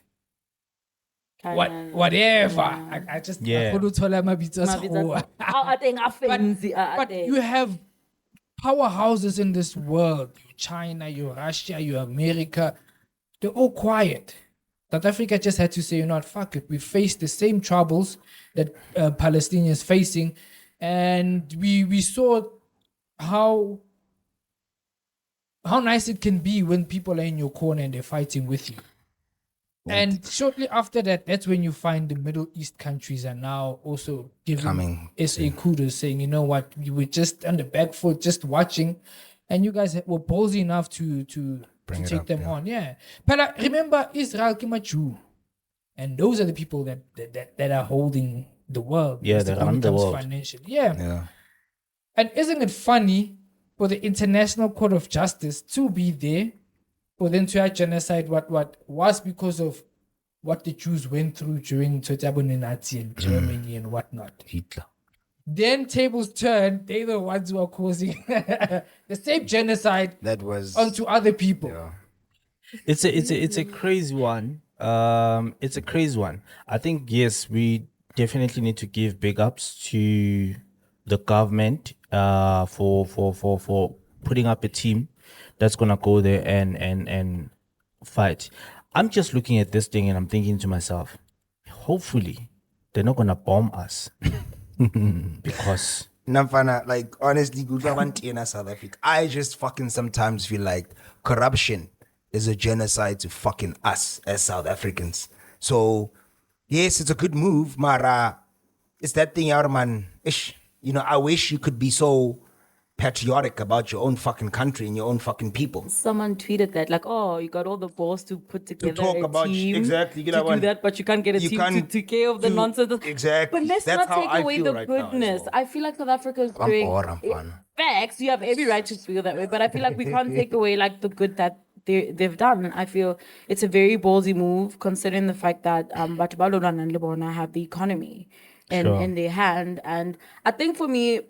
Whatever. I just Yeah. But you have powerhouses in this world. You're China, you're Russia, you're America. They're all quiet. South Africa just had to say, you know what, fuck it. We face the same troubles that Palestinians facing. And we saw how nice it can be when people are in your corner and they're fighting with you. And shortly after that, that's when you find the Middle East countries are now also giving SA kudos, saying, you know what, you were just on the back foot, just watching, and you guys were ballsy enough to take them on. Yeah. But remember, Israel came at you. And those are the people that are holding the world. Yeah, they run the world. Financially. Yeah. And isn't it funny for the International Court of Justice to be there, for them to have genocide, what was because of what the Jews went through during Nazi and Germany and whatnot. Hitler. Then tables turned, they're the ones who are causing the same genocide that was onto other people. Yeah. It's a crazy one. It's a crazy one. I think, yes, we definitely need to give big ups to the government for putting up a team that's gonna go there and fight. I'm just looking at this thing and I'm thinking to myself, hopefully they're not gonna bomb us. Because Namfana, like honestly, in South Africa, I just fucking sometimes feel like corruption is a genocide to fucking us as South Africans. So yes, it's a good move, Mara. It's that thing, man. You know, I wish you could be so patriotic about your own fucking country and your own fucking people. Someone tweeted that, like, oh, you got all the balls to put together to talk a about team exactly to do that, but you can't get a team to take care of the nonsense. Exactly. But let's That's not take away the right goodness. I feel like South Africa is doing facts. You have every right to feel that way, but I feel like we can't take away like the good that they've done. I feel it's a very ballsy move, considering the fact that Batubalo and Lebona have the economy in their hand. And I think for me,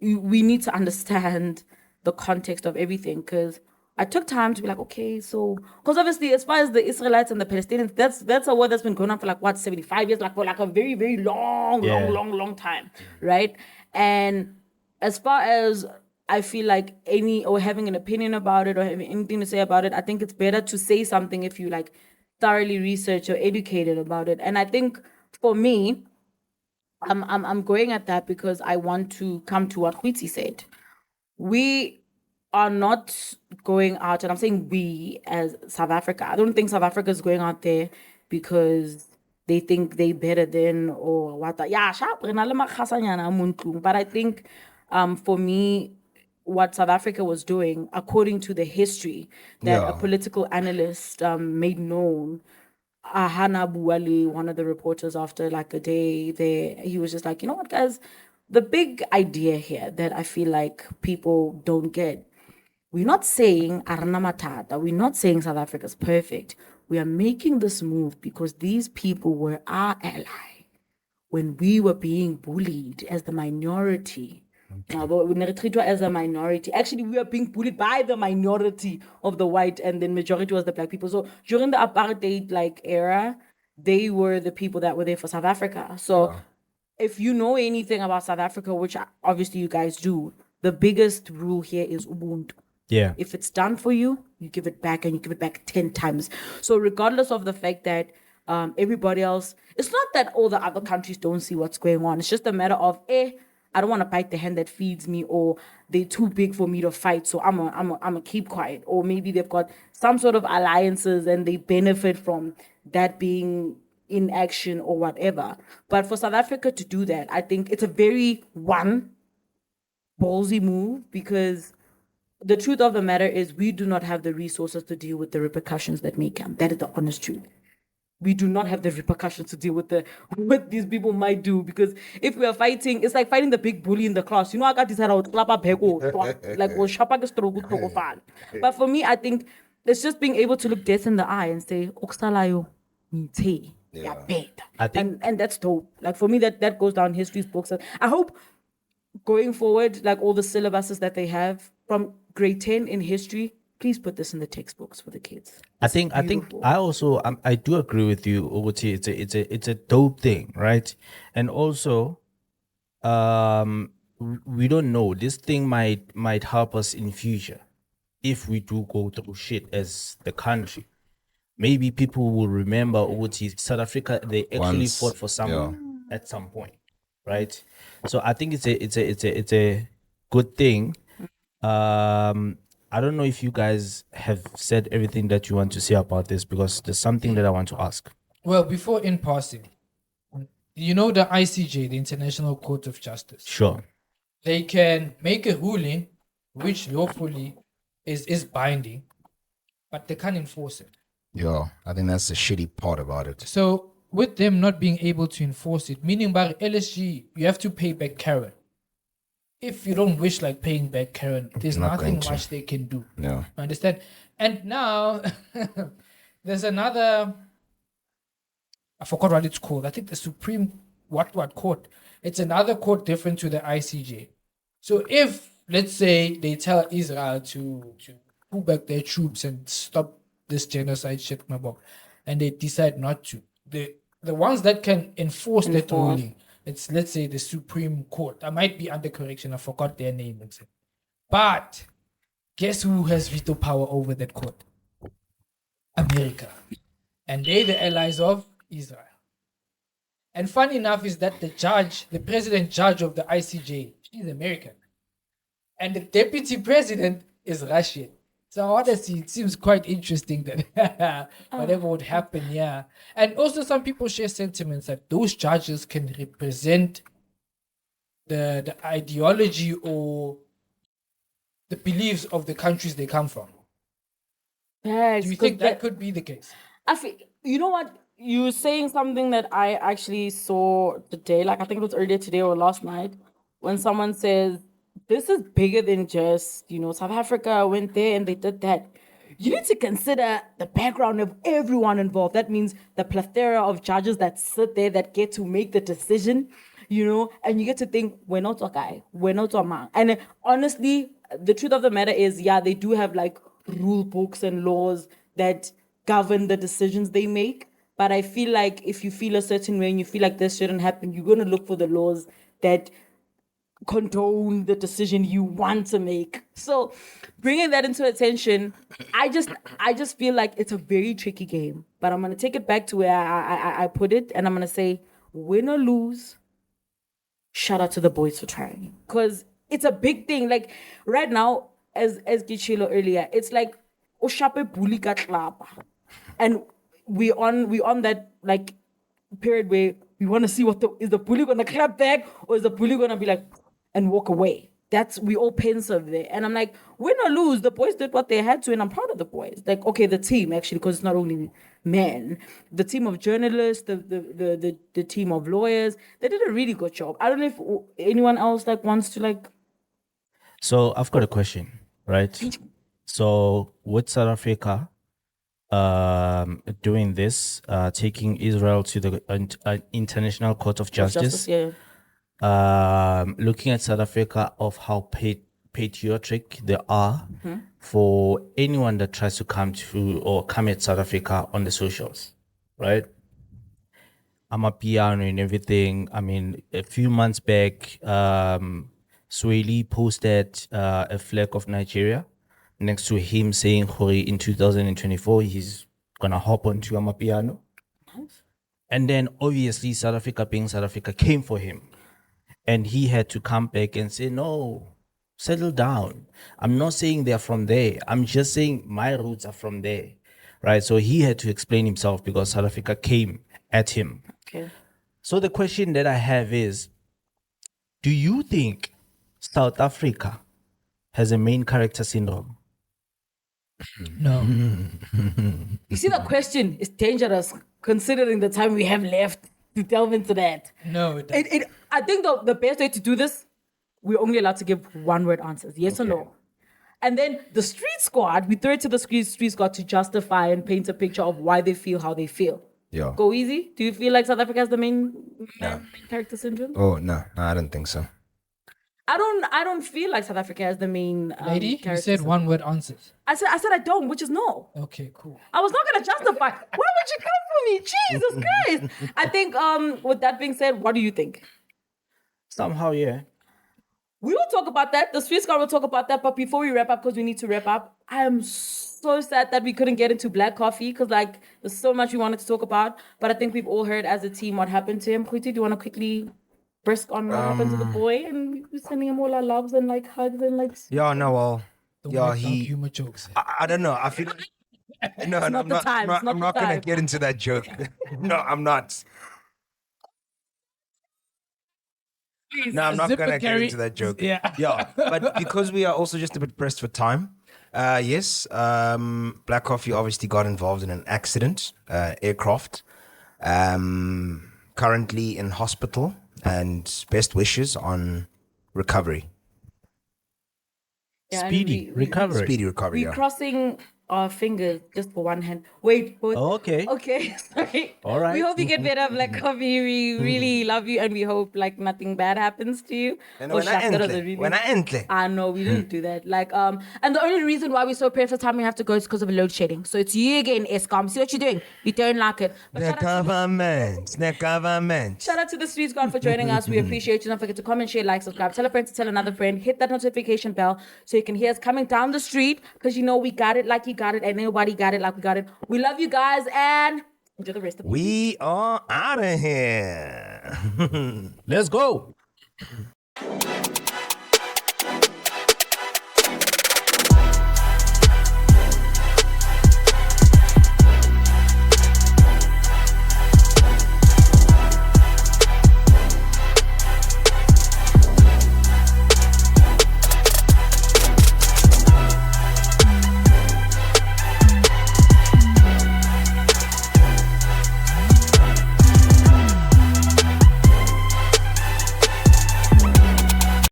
we need to understand the context of everything, because I took time to be like, okay, so, because obviously as far as the Israelites and the Palestinians, that's a war that's been going on for like what, 75 years, like for like a very, very long time, right? And as far as I feel like having an opinion about it or having anything to say about it, I think it's better to say something if you like thoroughly research or educated about it. And I think for me, I'm going at that because I want to come to what Witty said. We are not going out, and I'm saying we as South Africa. I don't think South Africa is going out there because they think they better than or what. But I think for me, what South Africa was doing, according to the history that a political analyst made known, Hana Buwali, one of the reporters, after like a day there, he was just like, you know what, guys, the big idea here that I feel like people don't get, we're not saying Arana Matata, we're not saying South Africa's perfect. We are making this move because these people were our ally when we were being bullied as the minority. As a minority. Actually, we were being bullied by the minority of the white, and then majority was the black people. So during the apartheid era, they were the people that were there for South Africa. So if you know anything about South Africa, which obviously you guys do, the biggest rule here is Ubuntu. Yeah. If it's done for you, you give it back, and you give it back 10 times. So regardless of the fact that everybody else, it's not that all the other countries don't see what's going on. It's just a matter of, I don't want to bite the hand that feeds me, or they're too big for me to fight, so I'm a keep quiet. Or maybe they've got some sort of alliances and they benefit from that being in action or whatever. But for South Africa to do that, I think it's a very ballsy move, because the truth of the matter is we do not have the resources to deal with the repercussions that may come. That is the honest truth. We do not have the repercussions to deal with what these people might do, because if we are fighting, it's like fighting the big bully in the class. You know, I got this out like but for me, I think it's just being able to look death in the eye and say, Oksalayo, mite. Yeah, better. I think- and that's dope. Like for me, that goes down history's books. I hope going forward, like all the syllabuses that they have from grade 10 in history, please put this in the textbooks for the kids. I think I also I do agree with you, Uguti. It's a dope thing, right? And also, we don't know, this thing might help us in future if we do go through shit as the country. Maybe people will remember Uguti, South Africa, they actually fought for someone at some point, right? So I think it's a good thing. I don't know if you guys have said everything that you want to say about this, because there's something that I want to ask. Well, before in passing, you know the ICJ, the International Court of Justice. Sure. They can make a ruling which lawfully is binding, but they can't enforce it. Yeah, I think that's the shitty part about it. So with them not being able to enforce it, meaning by LSG, you have to pay back Karen. If you don't wish like paying back Karen, there's nothing much they can do. Yeah. Understand? And now there's another, I forgot what it's called. I think the Supreme what Court. It's another court different to the ICJ. So if, let's say, they tell Israel to pull back their troops and stop this genocide shit, and they decide not to, the ones that can enforce that ruling, it's, let's say, the Supreme Court. I might be under correction. I forgot their name. But guess who has veto power over that court? America. And they the allies of Israel. And funny enough is that the president judge of the ICJ, is American. And the deputy president is Russian. So honestly, it seems quite interesting that whatever would happen, yeah. And also some people share sentiments that those judges can represent the ideology or the beliefs of the countries they come from. Yes, Do you think that could be the case? I feel, you know what? You were saying something that I actually saw today, like I think it was earlier today or last night, when someone says, this is bigger than just, South Africa went there and they did that. You need to consider the background of everyone involved. That means the plethora of judges that sit there that get to make the decision, and you get to think, we're not a guy, we're not a man. And honestly, the truth of the matter is, yeah, they do have like rule books and laws that govern the decisions they make. But I feel like if you feel a certain way and you feel like this shouldn't happen, you're going to look for the laws that condone the decision you want to make. So bringing that into attention, I just feel like it's a very tricky game. But I'm going to take it back to where I put it, and I'm going to say, win or lose, shout out to the boys for trying. Because it's a big thing. Like right now, as Gichilo earlier, it's like Oshape Bully Club. And we on that like period where we want to see is the bully gonna clap back, or is the bully gonna be like and walk away? We all pensive there. And I'm like, win or lose, the boys did what they had to, and I'm proud of the boys. Like, okay, the team actually, because it's not only men, the team of journalists, the team of lawyers, they did a really good job. I don't know if anyone else like wants to like. So I've got a question, right? So with South Africa doing this, taking Israel to the International Court of Justice, looking at South Africa of how patriotic they are for anyone that tries to come at South Africa on the socials, right? I'm a piano and everything. I mean, a few months back, Swahili posted a flag of Nigeria next to him saying in 2024 he's gonna hop onto Amapiano. Nice. And then obviously South Africa being South Africa came for him, and he had to come back and say, no, settle down. I'm not saying they're from there. I'm just saying my roots are from there, right? So he had to explain himself because South Africa came at him. Okay. So the question that I have is, do you think South Africa has a main character syndrome? No. You see, that question is dangerous considering the time we have left to delve into that. No, I think the best way to do this, we're only allowed to give one-word answers, yes or no. And then the street squad, we throw it to the street squad to justify and paint a picture of why they feel how they feel. Yeah. Go easy. Do you feel like South Africa has the main character syndrome? Oh no, I don't think so. I don't feel like South Africa has the main Lady, character you said syndrome. one word answers. I said I don't, which is no. Okay, cool. I was not gonna justify. Why would you come for me? Jesus Christ. I think with that being said, what do you think? Somehow, yeah. We will talk about that. The Streetz Guard will talk about that. But before we wrap up, because we need to wrap up, I am so sad that we couldn't get into Black Coffee because there's so much we wanted to talk about. But I think we've all heard as a team what happened to him. Kwiti, do you want to quickly brisk on what happened to the boy? And we're sending him all our loves and hugs and Yeah, no, well, Don't yeah, make humor jokes. I don't know. I feel no, I'm not the time. It's not I'm the not gonna time. get into that joke. No, I'm not. No, I'm not Zipper gonna get carry- into that joke. Yeah. Yeah, but because we are also just a bit pressed for time, yes, Black Coffee obviously got involved in an accident, aircraft, currently in hospital, and best wishes on recovery. Speedy recovery. Speedy recovery, We're yeah. crossing our fingers just for one hand. Wait. Oh, okay. Okay, sorry. All right. We hope you get better, Black Coffee. We really love you, and we hope nothing bad happens to you. And when I enter, I know we didn't do that. And the only reason why we're so pressed for time we have to go is because of load shedding. So it's you again, Eskom. See what you're doing. We don't like it. But the government. shout out to the Streetz Guard for joining us. We appreciate you. Don't forget to comment, share, like, subscribe. Tell a friend to tell another friend. Hit that notification bell so you can hear us coming down the street because we got it like you got it and nobody got it like we got it. We love you guys and enjoy the rest of the We are out of here. Let's go.